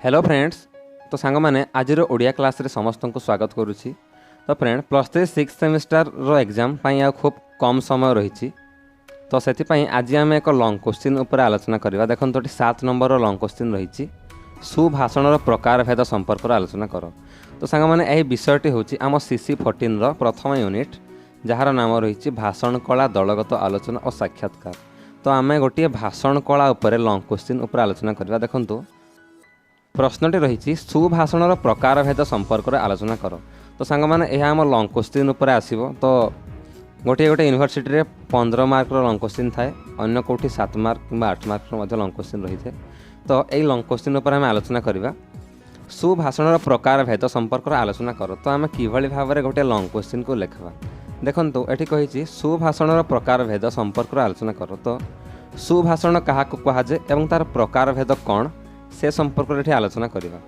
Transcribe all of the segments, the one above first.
Hello friends. तो सांग मैंने आज ओडिया क्लास रे समस्त को स्वागत करुच्ची। तो फ्रेंड +3 6th सेमिस्टर रो एग्जाम पाई खूब कम समय रही। तो से आज आम एक लंग क्वेश्चन उपर आलोचना करवा। देखो तो 7 नंबर लंग क्वेश्चन रही। सुभाषण प्रकार भेद संपर्क आलोचना कर। तो सांग मैंने यही विषयटी हूँ आम CC 14 प्रथम यूनिट जार नाम रही भाषण कला दलगत आलोचना और साक्षात्कार। तो आम गोटे भाषण कला उपर लंग क्वेश्चन उपर आलोचना करवा। देखो प्रश्नटी रही सुभाषण प्रकार भेद संपर्क आलोचना कर। तो सांग मैंने यह आम लंग क्वेश्चन उपर आसो। तो गोटे गोटे यूनिवर्सिटी रे 15 मार्क लंग क्वेश्चन थाए, अन्य कौटी 7 मार्क कि 8 मार्क लंग क्वेश्चन रही है। तो यही लंग क्वेश्चन उपर आम आलोचना करवा। सुभाषण प्रकार भेद संपर्क आलोचना कर। तो आम किभली भाव में गोटे लंग क्वेश्चन को लिखवा। देखो ये कही सुभाषण प्रकार भेद संपर्क आलोचना कर। तो सुभाषण क्या कहुए और तार प्रकार भेद कौन से संपर्क ये आलोचना करवा।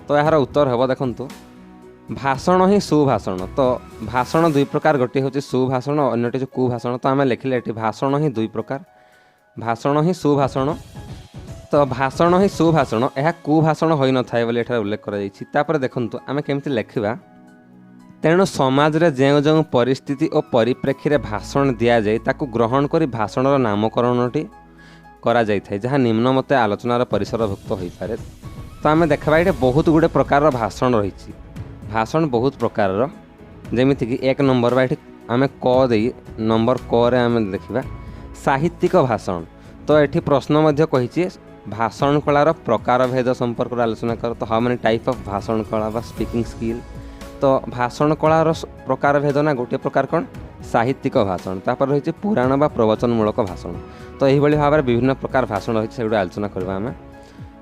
तो यार उत्तर हम देखु भाषण ही सुभाषण। तो भाषण दुई प्रकार, गोटे हूँ सुभाषण और अन्यटी जो कुभाषण। तो आम लिखले ये भाषण ही दुई प्रकार, भाषण ही सुभाषण। तो भाषण ही सुभाषण यह कुभाषण हो न थाए बोली उल्लेख कर। देखु आम केमती लिखा। तेणु समाज रे जो जो परिस्थिति और परिप्रेक्षी रे भाषण दि जाए ताकू ग्रहण कर भाषणर नामकरणटी करा जाय थाए, जहाँ निम्न मते आलोचनार परिसरभुक्त हो पारे। तो आम देखा ये बहुत गुड़े प्रकार भाषण रही। भाषण बहुत प्रकार जमीती कि 1 नंबर बा आम क दे नंबर क रे आम देखा साहित्यिक भाषण। तो ये प्रश्न कही भाषण कलार प्रकार भेद संपर्क आलोचना कर। तो हाउ मेनी टाइप ऑफ भाषण कला बा स्पीकिंग स्किल। तो भाषण कलार प्रकार भेद ना गोटे प्रकार कौन साहित्यिक भाषण, तापर रही पुराण बा प्रवचनमूलक भाषण। तो यही भाव में विभिन्न प्रकार भाषण रही से आलोचना करवा आम।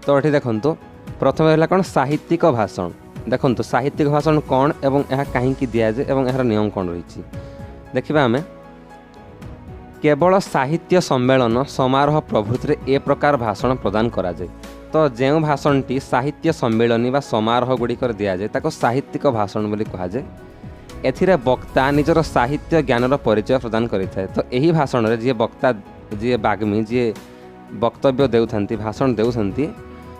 तो ये देखो प्रथम है कौन साहित्यिक भाषण। देखो साहित्यिक भाषण कौन एवं यह कहीं दि जाए एवं यार नियम कौन रही देखा आम। केवल साहित्य सम्मेलन समारोह प्रभृति ए प्रकार भाषण प्रदान करा जाए। तो जो भाषणटी साहित्य सम्मेलनी बा समारोह गुड़िकर दि जाए ताको साहित्यिक भाषण बोली कहुए। एथिरे वक्ता निजर साहित्य ज्ञानर परिचय प्रदान करिथाए। तो यही भाषण रे जी वक्ता जी बाग्मी जी वक्तव्य देउथांती भाषण देउथांती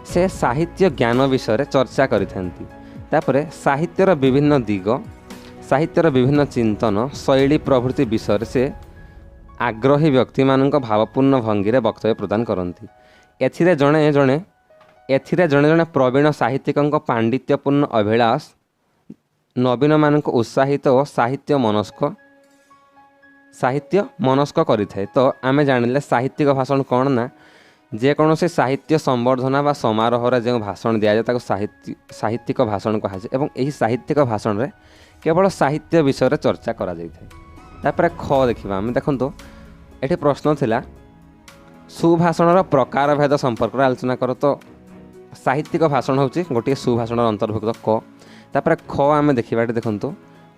से साहित्य ज्ञान विषय चर्चा करिथांती। तापरे साहित्यर विभिन्न दिग, साहित्यर विभिन्न चिंतन शैली प्रभृति विषय से आग्रही व्यक्ति मानक भावपूर्ण भंगी रे वक्तव्य प्रदान करती। एथिरे जणे जणे प्रवीण साहित्यिक पांडित्यपूर्ण अभिलाष नवीन मानक उत्साहित और साहित्य मनस्क करिथाए। तो आमे जानिले साहित्यिक भाषण कौन ना जेकोसी साहित्य संवर्धना बा समारोह रे जो भाषण दि जाए ताको साहित्यिक भाषण कहुए। एवं यही साहित्यिक भाषण रे केवल साहित्य विषय चर्चा करा जाइथाए। तापर ख देखिबा आमे। देखंतो एठी प्रश्न थिला सुभाषणर प्रकार भेद संपर्क आलोचना कर। तो साहित्यिक भाषण होची गोटे सुभाषण अंतर्भुक्त क। तापर ख आमे देखिबा देखंतो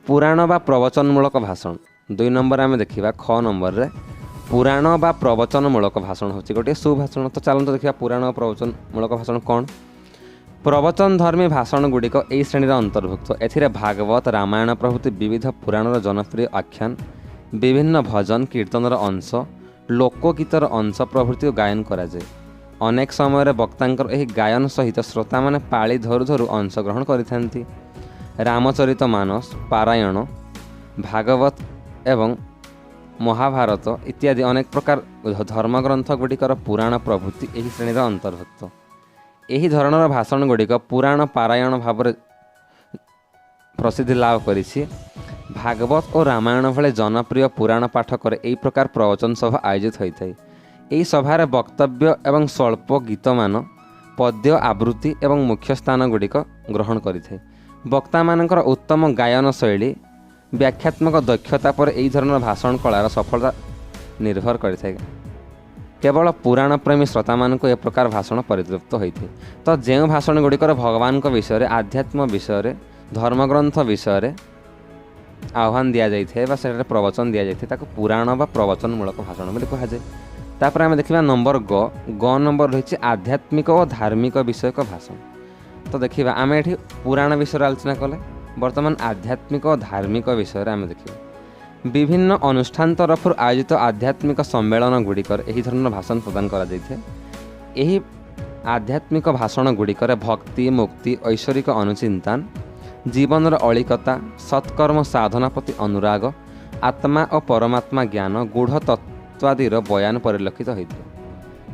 पुराण बा प्रवचनमूलक भाषण। 2 नंबर आमे देखिबा ख नंबर रे पुराण बा प्रवचनमूलक भाषण होची गोटे सुभाषण। तो चलंतो देखिबा पुराण और प्रवचनमूलक भाषण कौन। प्रवचन धर्मी भाषण गुड़िक यही श्रेणी अंतर्भुक्त। एथिरे भागवत रामायण प्रभृति विविध पुराणर जनप्रिय आख्यान, विभिन्न भजन कीर्तनर अंश, लोकगीतर अंश प्रभृति गायन करा जाए। अनेक समय वक्तांकर यही गायन सहित श्रोता माने पाଳି धरु धरु अंश ग्रहण करिथांती। रामचरित मानस, पारायण, भागवत एवं महाभारत इत्यादि अनेक प्रकार धर्मग्रंथ गुड़िकर पुराण प्रभृति यही श्रेणी अंतर्भुक्त। यही धरणर भाषण गुड़िक पुराण पारायण भाव प्रसिद्धि लाभ करिछि। भागवत और रामायण भले जनप्रिय पुराण पाठकर यही प्रकार प्रवचन सभा आयोजित होता है। यही सभार वक्तव्य एवं स्वल्प गीतमान पद्य आवृत्ति एवं मुख्य स्थान गुड़िक ग्रहण करिथे। वक्ता मानकर उत्तम गायन शैली व्याख्यात्मक दक्षता पर यही धरण भाषण कलार सफलता निर्भर करिथे। केवल पुराण प्रेमी श्रोता मानक ए प्रकार भाषण परितृप्त होइथे। तो जो भाषण गुड़िकर भगवान विषय आध्यात्म विषय धर्मग्रंथ विषय आह्वान दि जाए से प्रवचन दि जाए ताको पुराण बा प्रवचनमूलक भाषण बोली कहुए। तापर आम देखा नंबर ग नंबर रही आध्यात्मिक और धार्मिक विषयक भाषण। तो देखा आम ये पुराण विषय आलोचना कले, बर्तमान आध्यात्मिक और धार्मिक विषय आम देखा विभिन्न अनुष्ठान तरफ आयोजित आध्यात्मिक सम्मेलन गुड़िकर यही धरण भाषण प्रदान करा जाइथे। यही आध्यात्मिक भाषण गुड़िकर भक्ति मुक्ति ऐश्वरिक अनुचिंतन जीवनर अलिकता सत्कर्म साधना प्रति अनुराग आत्मा और परमात्मा ज्ञान गूढ़ तत्वादीर बयान परिलक्षित होता है।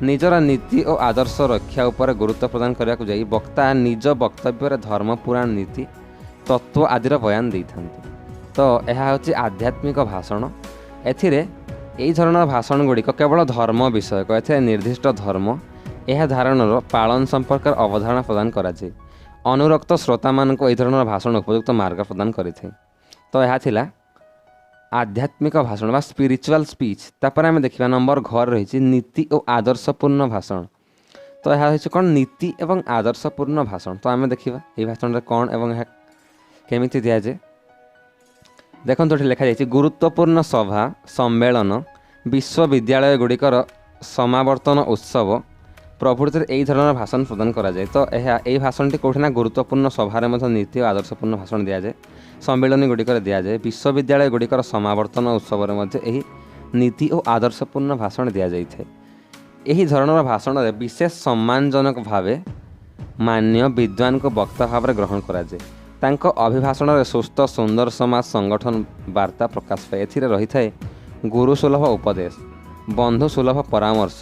निजर नीति और आदर्श रक्षा उपर गुरुत्व प्रदान करने को जाई वक्ता निज वक्तव्य धर्म पुराण नीति तत्व आदिर बयान देते। तो यह हूँ आध्यात्मिक भाषण। एथिरे यही धरण भाषण गुड़िक केवल धर्म विषयक ए निर्दिष्ट धर्म यह धारणर पालन संपर्क अवधारणा प्रदान कराए। अनुरक्त श्रोता मानक यही धरण भाषण उपयुक्त मार्ग प्रदान करें। तो यह थिला आध्यात्मिक भाषण बा स्पिरिचुअल स्पीच। तापर आम देखा नंबर घर रही नीति और आदर्शपूर्ण भाषण। तो यह हूँ कौन नीति एवं आदर्शपूर्ण भाषण। तो आम देखा ये भाषण में कौन एवं केमी दि जाए देखो ये लिखाई गुरुत्वपूर्ण सभा सम्मेलन विश्वविद्यालय गुड़िकर समावर्तन उत्सव प्रभृति यही धरण भाषण प्रदान कराए। तो यही भाषण टी कौटिना गुरुत्वपूर्ण सभार नीति और आदर्शपूर्ण भाषण दि जाए सम्मेलन गुड़िकर दि जाए विश्वविद्यालय गुड़िकर समावर्तन उत्सव यही नीति और आदर्शपूर्ण भाषण दि जाए। यही धरण भाषण में विशेष सम्मानजनक भाव मान्य विद्वान को वक्ता भाव ग्रहण कराए। तांको अभिभाषण में सुस्थ सुंदर समाज संगठन वार्ता प्रकाश पाए। एथिरे रही थाए गुरु सुलभ उपदेश बंधु सुलभ परामर्श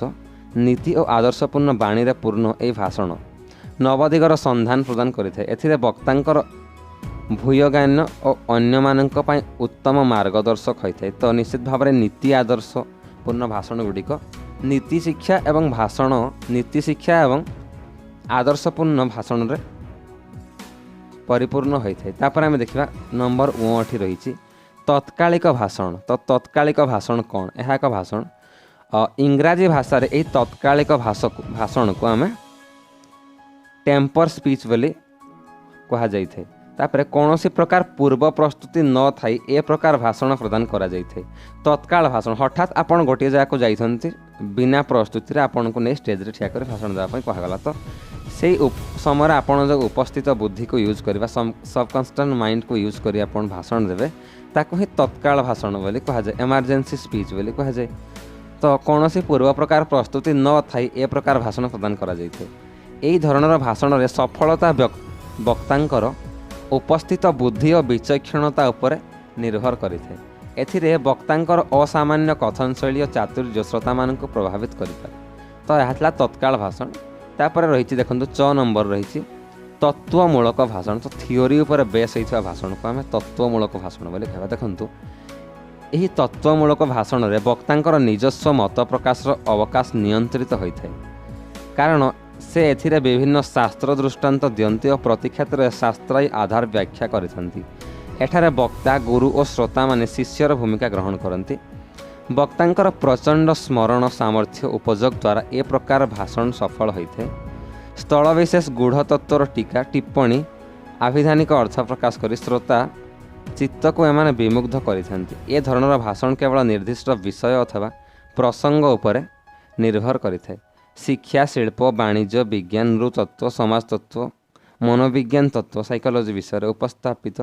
नीति और आदर्शपूर्ण बाणी पूर्ण यह भाषण नवदिगर संधान प्रदान करिଥାଏ। एथिरे वक्तांकर भूयगान और अन्य मानक पई उत्तम मार्गदर्शक होइଥାଏ। तो निश्चित भाव में नीति आदर्शपूर्ण भाषण गुड़िक नीति शिक्षा एवं भाषण नीति शिक्षा एवं आदर्शपूर्ण भाषण रे परिपूर्ण होता है। तापर आम देखा नंबर 8 रही तत्कालिक भाषण। तो तत्कालिक भाषण कौन यह एक भाषण इंग्राजी भाषा रे तत्कालिक भाषण को आम टेम्पर स्पीच बोली कहा जाई थे। तापर कौन सी प्रकार पूर्व प्रस्तुति न थाई ए प्रकार भाषण प्रदान करा जाई थे। तत्काल भाषण हठात आपण गोटे जगह को जाइछन्ति बिना प्रस्तुति रे आपण को नहीं स्टेज रे ठिया कर भाषण देवा कहगला। तो से समय आपड़ जो उपस्थित बुद्धि को यूज करवा सबकन्स्टेंट माइंड को यूज कर आपन भाषण देवे ताको ही तत्काल भाषण बोली कहा जाए इमरजेंसी स्पीच बोली कहा जाए। तो कौन सी पूर्व प्रकार प्रस्तुति न थाई ए प्रकार भाषण प्रदान करा जाए। यही धरणर भाषण में सफलता वक्तांकर उपस्थित बुद्धि और विचक्षणता उपर निर्भर करें। एथिरे वक्तांकर असामान्य कथन शैली और चातुर्य श्रोता मान प्रभावित करें। तो यह तत्काल भाषण। तापर रही देखो 6 नंबर रही तत्वमूलक भाषण। तो थियोरी उपर बेस होता भाषण को आम तत्वमूलक भाषण बोली कह। देखु यही तत्वमूलक भाषण में वक्तांकर निजस्व मत प्रकाश अवकाश नियंत्रित होता है कारण से एथिरे विभिन्न शास्त्र दृष्टांत दियंती और प्रति क्षेत्र शास्त्रायी आधार व्याख्या करिसेंती। एठारे वक्ता गुरु और श्रोता माने शिष्यर भूमिका ग्रहण करती। वक्तांकर प्रचंड स्मरण सामर्थ्य उपयोग द्वारा ए प्रकार भाषण सफल होता है। स्थल विशेष गूढ़ तत्वर टीका टिप्पणी आभिधानिक अर्थ प्रकाश कर श्रोता चित्त को एमाने विमुग्ध करिसेंती। ए धरणर भाषण केवल निर्दिष्ट विषय अथवा प्रसंग उपरे निर्भर करिଥାଏ। शिक्षा शिल्प वाणिज्य विज्ञान नृतत्व समाज तत्व मनोविज्ञान तत्व साइकोलॉजी विषय उपस्थापित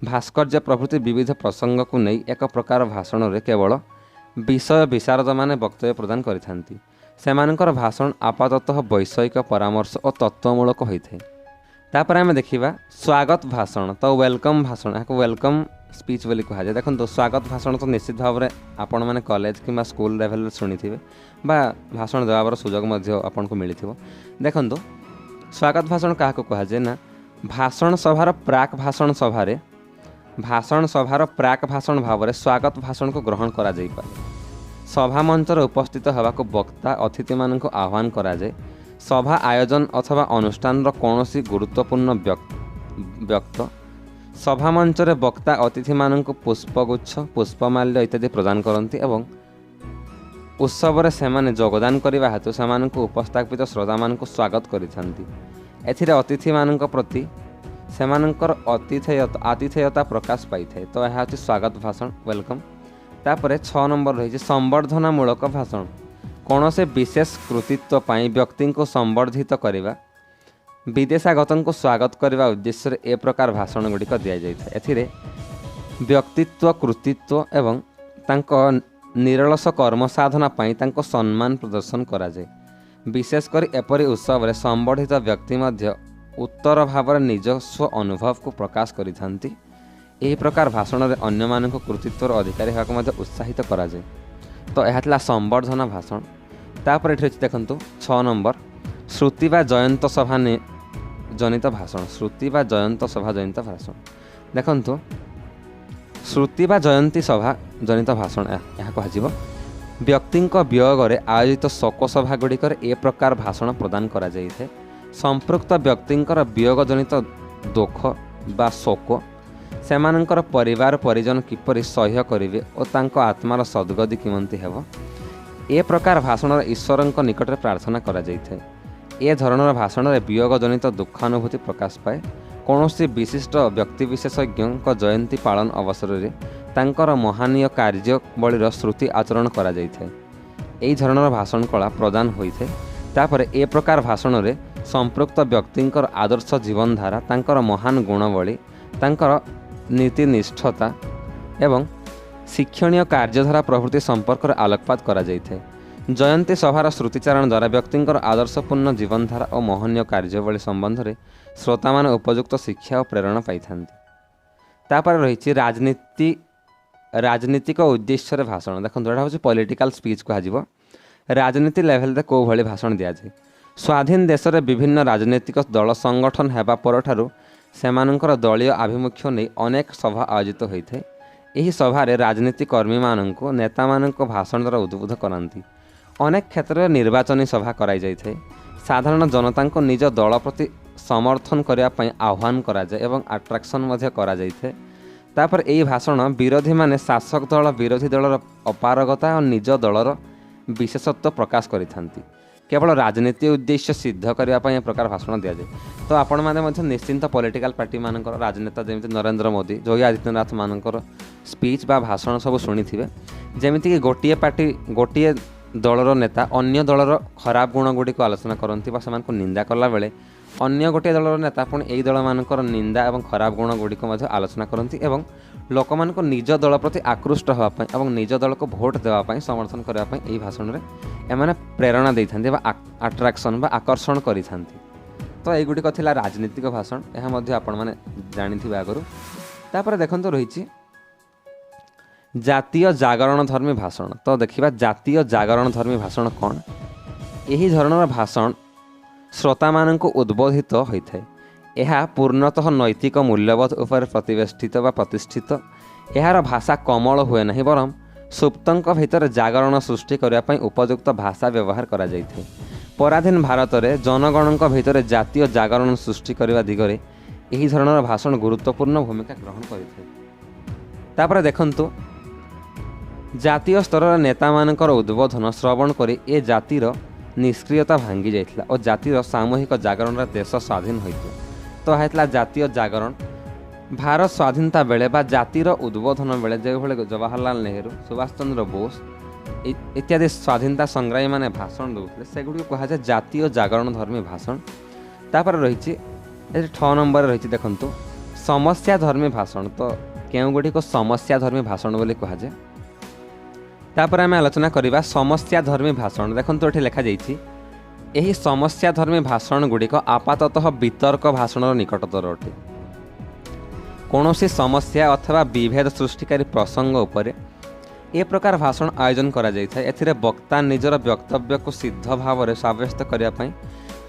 भास्कर्य प्रभृति विविध प्रसंग को नहीं एक प्रकार भाषण में केवल विषय विशारद माने वक्तव्य प्रदान करिथांती। सेमानकर भाषण आपाततः वैषयिक परामर्श और तत्वमूलक होइथे। तापर आम देखा स्वागत भाषण। तो वेलकम भाषण या वेलकम स्पीच बोली कह जाए। देखो स्वागत भाषण तो निश्चित भाव में आपण मैंने कॉलेज कि स्कूल लेवल शुणी थे भाषण देवार सुजोग आपन को मिली। देखो स्वागत भाषण क्या कह जाए ना भाषण सभार प्राक भाषण सभारे भाषण सभार प्राक भाषण भाव में स्वागत भाषण को ग्रहण करा जाई पारे। सभा मंचर उपस्थित होगा वक्ता अतिथि मान आह्वान करा जाए। सभा आयोजन अथवा अनुष्ठान कौन सी गुरुत्वपूर्ण व्यक्त सभा मंचर वक्ता अतिथि मान पुष्पगुच्छ पुष्पमाल्य इत्यादि प्रदान करती एवं उत्सव से जोगदान करने हेतु से उपस्थापित श्रोता मान स्वागत करिथांती। अतिथि मान प्रति सेमानंकर आतिथेयता प्रकाश पाई थाए। तो यह हूँ स्वागत भाषण वेलकम। तापर 6 नंबर रही संवर्धनामूलक भाषण। कौन से विशेष कृतित्व पाई व्यक्ति को संवर्धित करवा विदेशागत को स्वागत करने उद्देश्य ए प्रकार भाषण गुड़िक दि जाए। एथिरे व्यक्तित्व कृतित्व एवं तांको निरलस कर्म साधना पाई तांको सम्मान प्रदर्शन करा जाए। विशेषकर एपरी उत्सव संबर्धित व्यक्ति मध्य उत्तर भाव निजस्व अनुभव को प्रकाश करिथांती। एही प्रकार भाषण में अन्य मानक कृतित्वर अधिकारी होगा उत्साहित करा जाए। तो यह था संबर्धना भाषण। तापर ये देखंतु 6 नंबर श्रुति बा जयंत सभा जनित भाषण। श्रुति बा जयंत सभा जनित भाषण देखंतु श्रुति बा जयंती सभा जनित भाषण यह कह व्यक्तिंक वियोगरे आयोजित शोक सभा गुड़िकर ए प्रकार भाषण प्रदान करा जाइथे। संपृक्त व्यक्तिंकर वियोग जनित दुख बा शोक सेमानंकर परिवार परिजन किपरि सह्य करिवे और तांको आत्मार सद्गति किमंती हेबो ए प्रकार भाषण ईश्वरंक निकट प्रार्थना करा जाइथे। ए धरणर भाषण में वियोग जनित दुखानुभूति प्रकाश पाए। कौनसी विशिष्ट व्यक्तिविशेषज्ञ जयंती पालन अवसर में तांकर महानीय कार्यवलीर श्रुति आचरण करा जाइथे। एही धरणर भाषण कला प्रदान होइथे। तापर ए प्रकार भाषण में संपृक्त व्यक्तिंकर आदर्श जीवनधारा तांकर महान गुणवली तांकर नीतिनिष्ठता एवं शिक्षणीय कार्यधारा प्रभृति संपर्क में आलोकपात करा जाइथे। जयंती सभार श्रुतिचारण द्वारा व्यक्तिंकर आदर्शपूर्ण जीवनधारा और महनीय कार्यवली संबंध में श्रोता मान उपयुक्त शिक्षा और प्रेरणा पाई थांती। तापर रही राजनीतिक उद्देश्य भाषण देखो यहाँ हूँ पॉलिटिकल स्पीच कह राजनीति लेवल कौ भाई भाषण दि जाए। स्वाधीन देश में विभिन्न राजनीतिक दल संगठन होगा पर सेमानंकर दलीय आभिमुख्य नहीं अनेक सभा आयोजित होता है। यही सभारे राजनीति कर्मी मानक नेता मानक भाषण द्वारा उद्बोध कराती। अनेक क्षेत्र में निर्वाचनी सभा कराई जाए। साधारण जनता को निज दल प्रति समर्थन करने आह्वान करा जाए एवं आट्राक्शन करा जाए। तापर यही भाषण विरोधी माने शासक दल विरोधी दलर अपारगता और निज दलर विशेषत्व प्रकाश करिथांती। केवल राजनीति उद्देश्य सिद्ध करने प्रकार भाषण दि जाए। तो आपण मैंने निश्चिंत पॉलिटिकल पार्टी मानक राजनेता जमी नरेंद्र मोदी योगी आदित्यनाथ मानकर स्पीच बा भाषण सब शुणी थे। जमीती कि गोटे पार्टी गोटे दलर नेता अन्य दलर खराब गुण गुड़िक आलोचना करती से निंदा कला बेले अन्य गोटे दलर नेता पुणी यही दल मानकर निंदा और खराब गुण गुड़िक आलोचना करती एवं लोक मान निज दल प्रति आकृष्ट होगापाई और निज दल को भोट देवाई समर्थन करने यही भाषण में एमाने प्रेरणा दे था आट्राक्शन बा आकर्षण करी थांती। तो यहीगुड़िक थिला राजनीतिक भाषण यह आपण मैंने जानी आगु। तापर देखो रही जातीय जागरण धर्मी भाषण। तो देखिए जातीय जागरण धर्मी भाषण कौन। यही धरणर भाषण श्रोता मान उद्बोधित होता है। यह पूर्णतः नैतिक मूल्यबोध उपर प्रतिष्ठित व प्रतिष्ठित। यार भाषा कोमल हुए नहीं बरम सुप्तंक भितर जागरण सृष्टि करने उपयुक्त भाषा व्यवहार करा जाइथे। पराधीन भारत में जनगण भितर जातीय जागरण सृष्टि करने दिगरे यही धरणर भाषण गुरुत्वपूर्ण भूमिका ग्रहण करते। तापर देखंतु जातीय स्तर नेता मानकर उद्बोधन श्रवण करी ए जातिर निष्क्रियता भांगी जाइथिला और जातिर सामूहिक जागरण देश स्वाधीन होइतो। तो है जातीय जागरण भारत स्वाधीनता बेले बा जातिर उद्बोधन बेले जो भाई जवाहरलाल नेहरू सुभाष चंद्र बोस इत्यादि स्वाधीनता संग्रामी मैंने भाषण दूसरे सेगुड़ी कह जाए जातीय जागरण धर्मी भाषण। तापर रही 6 नंबर रही देखंतु समस्या धर्मी भाषण। तो केउ गुड़ी को समस्या धर्मी भाषण बोली कह जाए। तापर आम आलोचना करवा समस्या धर्मी भाषण। देखो ये लिखा जाइए यही समस्या धर्मी भाषण गुड़िक आपाततः वितर्क भाषण निकटतर अटे। कौनसी समस्या अथवा विभेद सृष्टिकारी प्रसंग उपरे ए प्रकार भाषण आयोजन करा जाइथा। एथिरे वक्ता निजर वक्तव्य को सिद्ध भाव में सब्यस्त करने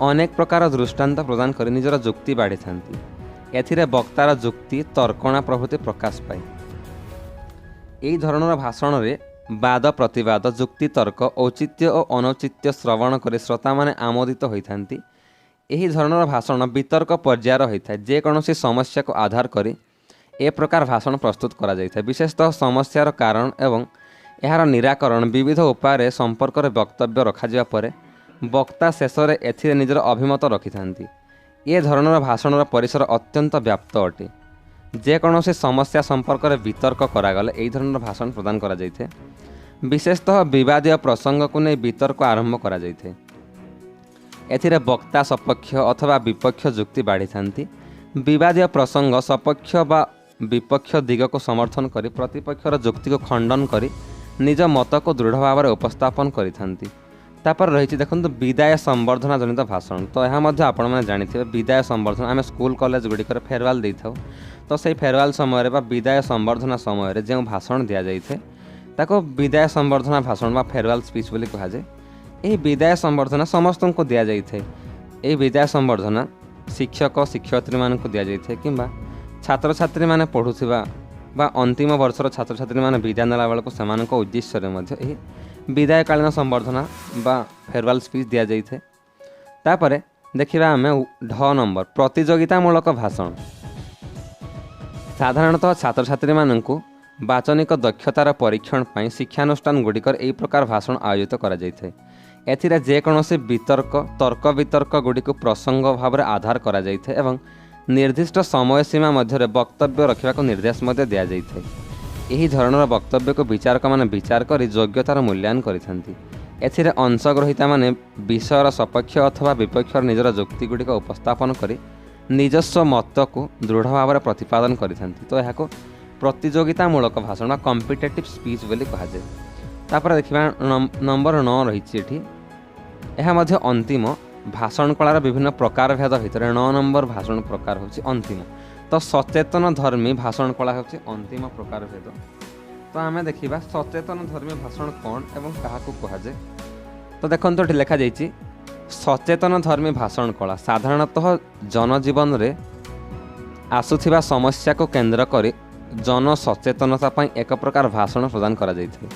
अनेक प्रकार दृष्टांत प्रदान कर निजर जुक्ति बाढ़ी थांती। एथिरे वक्तार जुक्ति तर्कणा प्रभृति प्रकाश पाए। यही धरणर भाषण में वाद प्रतिवाद जुक्ति तर्क औचित्य और अनौचित्य श्रवण कर श्रोता माने आमोदित होइथांती। एही धरणर भाषण वितर्क पर्यायर होता है। जेकोसी समस्या को आधार करी ए प्रकार भाषण प्रस्तुत करा जाइथा। विशेषतः समस्यार कारण एवं यार निराकरण विविध उपाय संपर्क में वक्तव्य रखा पर वक्ता शेष में एथिरे निजर अभिमत रखिथांती। ए धरणर भाषणर परिसर अत्यंत व्याप्त अटे। जेकोसी समस्या संपर्क में वितर्क करागले यही धरणर भाषण प्रदान करा जाइथे। विशेषतः विवादीय प्रसंग को नहीं वितर्क आरंभ करा जाइथे। एथिरे वक्ता सपक्ष अथवा विपक्ष जुक्ति बाढ़ी थांती। विवादीय प्रसंग सपक्ष बा विपक्ष दिग को समर्थन करी प्रतिपक्षर जुक्ति को खंडन करी निज मत को दृढ़ भाव में उपस्थापन करिथांती। तापर रही देखो विदाय संबर्धना जनित भाषण। तो यह आपण जानिथे विदाय संबर्धना आम स्कूल कॉलेज गुड़िकर फेरवाल दे था। तो से फेरवाल समय विदाय संबर्धना समय जो भाषण दि जाए ताको विदाय संबर्धना भाषण बा फेरवाल स्पीच बोली कहुए। यही विदाय संबर्धना समस्त को दि जाए। यही विदाय संबर्धना शिक्षक शिक्षयित्री मान दि जाए कि छात्र छात्री मैंने पढ़ुवा बा अंतिम वर्षर छात्र छात्री मैंने विदाय नेला बेलू से उद्देश्य विदायकालीन संबर्धना बा फेरवाल स्पीच दि जाए। तापर देखा आम ढ नंबर प्रतियोगितामूलक भाषण। साधारणतः छात्र छात्री मानू वाचनिक दक्षतार परीक्षण पर शिक्षानुष्ठान गुड़िकर यही प्रकार भाषण आयोजित करा जायते। एथिरे जेकोसी वितर्क तर्क वितर्क गुड़िक प्रसंग भाव में आधार करा जायते एवं निर्दिष्ट समय सीमा मध्य वक्तव्य रखा निर्देश दि जाए। यही धरणर वक्तव्य को विचारक मैंने विचार कर योग्यतार मूल्यांकन करिथांती। एथिरे अंशग्रहीता माने विषयर सपक्ष अथवा विपक्ष निजर युक्ति गुड़िक उपस्थापन कर निजस्व मत को दृढ़ भाव में प्रतिपादन करिथांती। तो यह प्रतियोगितामूलक भाषण बा कॉम्पिटिटिव स्पीच बोली कहुए। तापर देखिबा नंबर 9 रही। यह अंतिम भाषण कलार विभिन्न प्रकार भेद भितर 9 नंबर भाषण प्रकार होची अंतिम। तो सचेतन धर्मी भाषण कला होची अंतिम प्रकार भेद। तो आम देखा सचेतन धर्मी भाषण कौन एवं क्या कहुए। तो देखो ये लिखा जाइए सचेतन धर्मी भाषण कला साधारणतः जनजीवन में आसुथिबा समस्या को केन्द्र कर जन सचेतनता एक प्रकार भाषण प्रदान करा जाइए।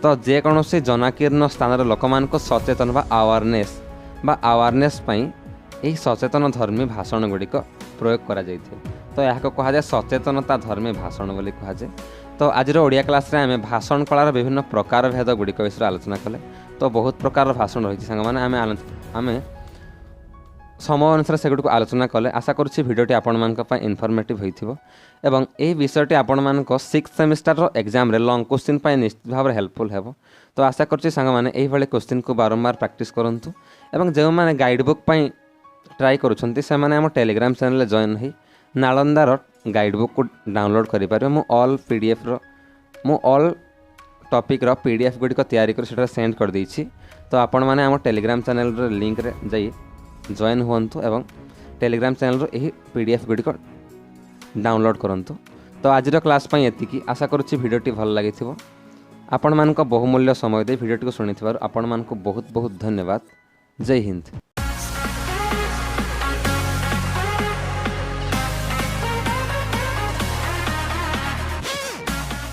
तो जेकोसी जनाकीर्ण स्थान लोक मान सचेतन बा आवारनेस यही सचेतन धर्मी भाषण गुड़िक प्रयोग करा जाइए। तो यह कहुए सचेतनता धर्मी भाषण बोली कहुए। तो आज ओडिया क्लास रे आम भाषण कलार विभिन्न प्रकार भेद गुड़िक विषय आलोचना कले। तो बहुत प्रकार भाषण रही सांग आम समय अनुसार सेगुड़ को आलोचना कले। आशा करुँची भिडियोटी आपण इनफर्मेटिव होइथिबो एवं यही विषयटी आपण मानक 6th सेमिस्टर एग्जाम रे लॉन्ग क्वेश्चन पाई निश्चित भाव में हेल्पफुल हेबो। तो आशा करुँची सांग माने एही भले क्वेश्चन को बारंबार प्रैक्टिस करंतु एवं जो माने गाइड बुक पाई ट्राई करुछंती से माने हम टेलीग्राम चैनल जॉइन होई नालंदार गाइड बुक को डाउनलोड करि पारे। मु ऑल पीडीएफ ऑल टॉपिक रो पीडीएफ गुडी तैयारी कर सेटा सेंड कर देछि। तो आपण माने हम टेलीग्राम चैनल रो लिंक रे जाई जॉइन हुंतु एवं टेलीग्राम चैनल रो एही पीडीएफ गुडी डाउनलोड करंतु। तो आज क्लास पाई एतिकी। आशा करुँची भिडियोटी भल लगी आपण मानक बहुमूल्य समय दे भिडियोटी को शुणी आपण मानक बहुत बहुत धन्यवाद। जय हिंद।